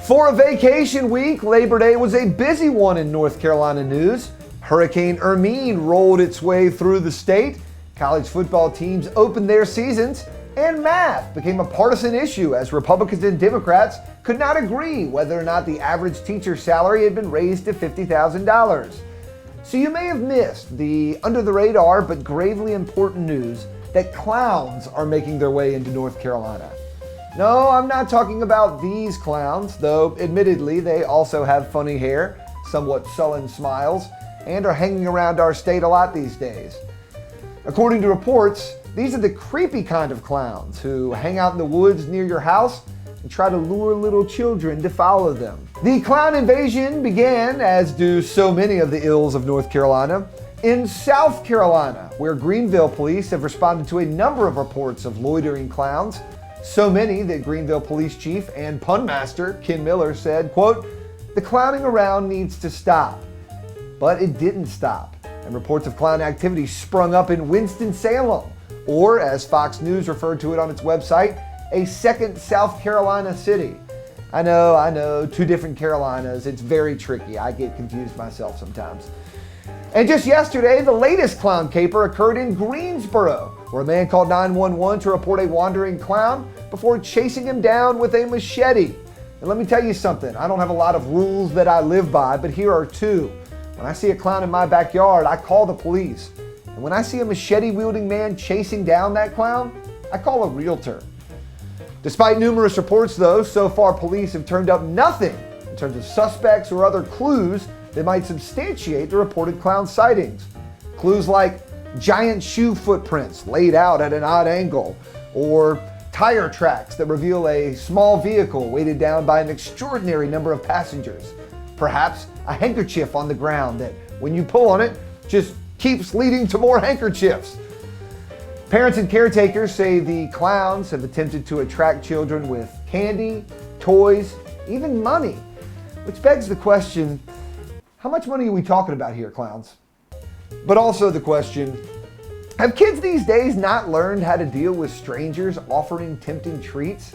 For a vacation week, Labor Day was a busy one in North Carolina news. Hurricane Hermine rolled its way through the state. College football teams opened their seasons, and math became a partisan issue as Republicans and Democrats could not agree whether or not the average teacher's salary had been raised to $50,000. So you may have missed the under-the-radar but gravely important news that clowns are making their way into North Carolina. No, I'm not talking about these clowns, though admittedly they also have funny hair, somewhat sullen smiles, and are hanging around our state a lot these days. According to reports, these are the creepy kind of clowns who hang out in the woods near your house and try to lure little children to follow them. The clown invasion began, as do so many of the ills of North Carolina, in South Carolina, where Greenville police have responded to a number of reports of loitering clowns. So many that Greenville Police Chief and pun master Ken Miller said, quote, "The clowning around needs to stop." But it didn't stop, and reports of clown activity sprung up in Winston-Salem, or as Fox News referred to it on its website, a second South Carolina city. I know, two different Carolinas. It's very tricky. I get confused myself sometimes. And just yesterday, the latest clown caper occurred in Greensboro, where a man called 911 to report a wandering clown before chasing him down with a machete. And let me tell you something, I don't have a lot of rules that I live by, but here are two. When I see a clown in my backyard, I call the police. And when I see a machete-wielding man chasing down that clown, I call a realtor. Despite numerous reports, though, so far police have turned up nothing in terms of suspects or other clues that might substantiate the reported clown sightings. Clues like giant shoe footprints laid out at an odd angle, or tire tracks that reveal a small vehicle weighted down by an extraordinary number of passengers. Perhaps a handkerchief on the ground that, when you pull on it, just keeps leading to more handkerchiefs. Parents and caretakers say the clowns have attempted to attract children with candy, toys, even money, which begs the question, how much money are we talking about here, clowns? But also the question, have kids these days not learned how to deal with strangers offering tempting treats?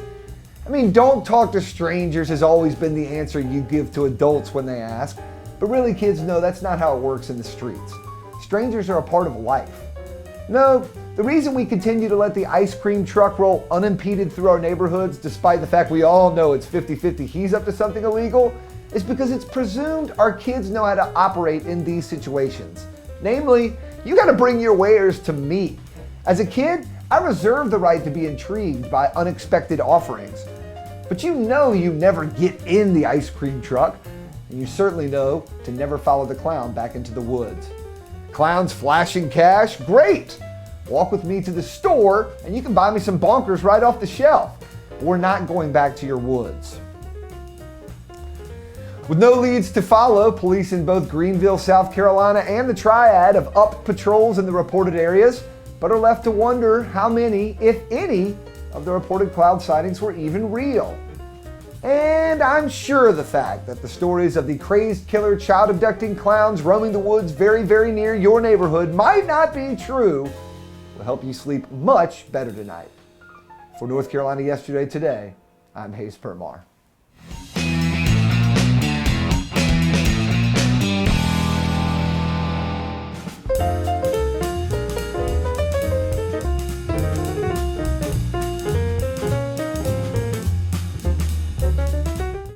I mean, don't talk to strangers has always been the answer you give to adults when they ask, but really kids know that's not how it works in the streets. Strangers are a part of life. No, the reason we continue to let the ice cream truck roll unimpeded through our neighborhoods, despite the fact we all know it's 50-50 he's up to something illegal, is because it's presumed our kids know how to operate in these situations. Namely, you gotta bring your wares to me. As a kid, I reserve the right to be intrigued by unexpected offerings. But you know you never get in the ice cream truck, and you certainly know to never follow the clown back into the woods. Clowns flashing cash? Great! Walk with me to the store and you can buy me some bonkers right off the shelf. We're not going back to your woods. With no leads to follow, police in both Greenville, South Carolina and the Triad have upped patrols in the reported areas, but are left to wonder how many, if any, of the reported cloud sightings were even real. And I'm sure the fact that the stories of the crazed killer child abducting clowns roaming the woods very, very near your neighborhood might not be true will help you sleep much better tonight. For North Carolina Yesterday Today, I'm Hayes Permar.